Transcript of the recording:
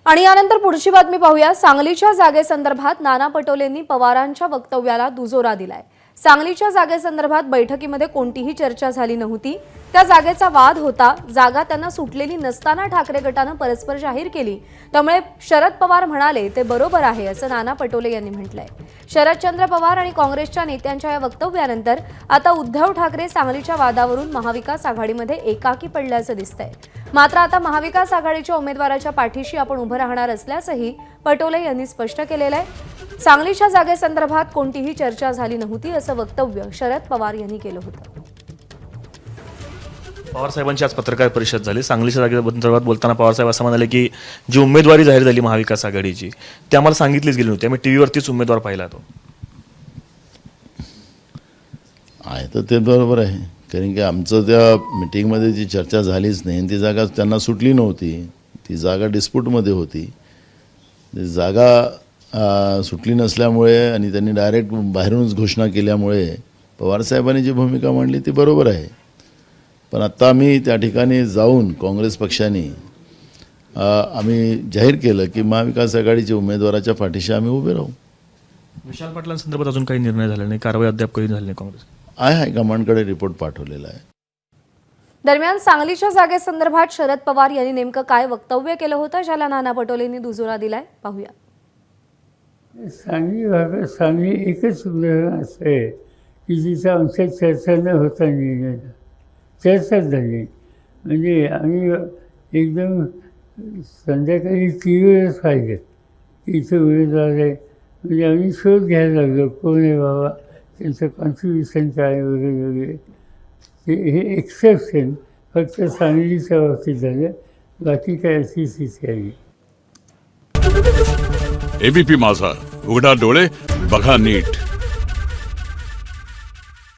आणि यानंतर पुढची बातमी पाहूया। सांगलीच्या जागेसंदर्भात नाना पटोलेंनी पवारांच्या वक्तव्याला दुजोरा दिलाय। सांगलीच्या जागेसंदर्भात बैठकीमध्ये कोणतीही चर्चा झाली नव्हती। त्या जागेचा वाद होता। जागा त्यांना सुटलेली नसताना ठाकरे गटाने परस्पर जाहीर केली। त्यामुळे शरद पवार म्हणाले ते बरोबर आहे असं नाना पटोले यांनी म्हटलंय। शरदचंद्र पवार आणि काँग्रेसच्या नेत्यांच्या या वक्तव्यानंतर आता उद्धव ठाकरे सांगलीच्या वादावरून महाविकास आघाडीमध्ये एकाकी पडल्याचं दिसतंय। मात्र आता महाविकास आघाडीच्या उमेदवाराच्या पाठीशी आपण उभं राहणार असल्याचंही पटोले यांनी स्पष्ट केलेलं आहे। सांगलीच्या जागेसंदर्भात कोणतीही चर्चा झाली नव्हती असं वक्तव्य शरद पवार यांनी केलं होतं। पवार साहेबांची आज पत्रकार परिषद झाली। सांगलीच्या जागेसंदर्भात बोलताना पवार साहेब असं म्हणाले की जी उमेदवारी जाहीर झाली महाविकास आघाडीची ती आम्हाला सांगितलीच गेली नव्हती। आम्ही टीव्हीवरतीच उमेदवार पाहिला तो आहे तर ते बरोबर आहे, कारण की आमचं त्या मीटिंगमध्ये जी चर्चा झालीच नाही आणि ती जागा त्यांना सुटली नव्हती। ती जागा डिस्प्यूटमध्ये होती। ती जागा सुटली नसल्यामुळे आणि त्यांनी डायरेक्ट बाहेरूनच घोषणा केल्यामुळे पवार साहेबांनी जी भूमिका मांडली ती बरोबर आहे। पण आत्ता आम्ही त्या ठिकाणी जाऊन काँग्रेस पक्षाने आम्ही जाहीर केलं की महाविकास आघाडीच्या उमेदवाराच्या पाठीशी आम्ही उभे राहू। विशाल पाटलांसंदर्भात अजून काही निर्णय झाले नाही, कारवाई अद्याप काही झाली नाही। काँग्रेस हायकमांडकडे रिपोर्ट पाठवलेला आहे। दरम्यान सांगलीच्या जागेसंदर्भात शरद पवार यांनी नेमकं काय वक्तव्य केलं होतं ज्याला नाना पटोलेंनी दुजोरा दिलाय पाहूया। सांगली भागात सांगली एकच उदाहरण असं आहे की जिथं आमच्या चर्चा न होता निर्णय चर्चा झाली। म्हणजे आम्ही एकदम संध्याकाळी टीव्हीवरच पाहिलं की इथं उमेदवार आहे। म्हणजे आम्ही शोध घ्यायला लागलो कोण आहे बाबा, त्यांचं कॉन्ट्रिब्युशन काय वगैरे वगैरे। हे एक्सेप्शन फक्त सांगलीच्या बाबतीत झालं, बाकी काय अशी स्थिती आहे। एबीपी माझा, उघडा डोळे बघा नीट।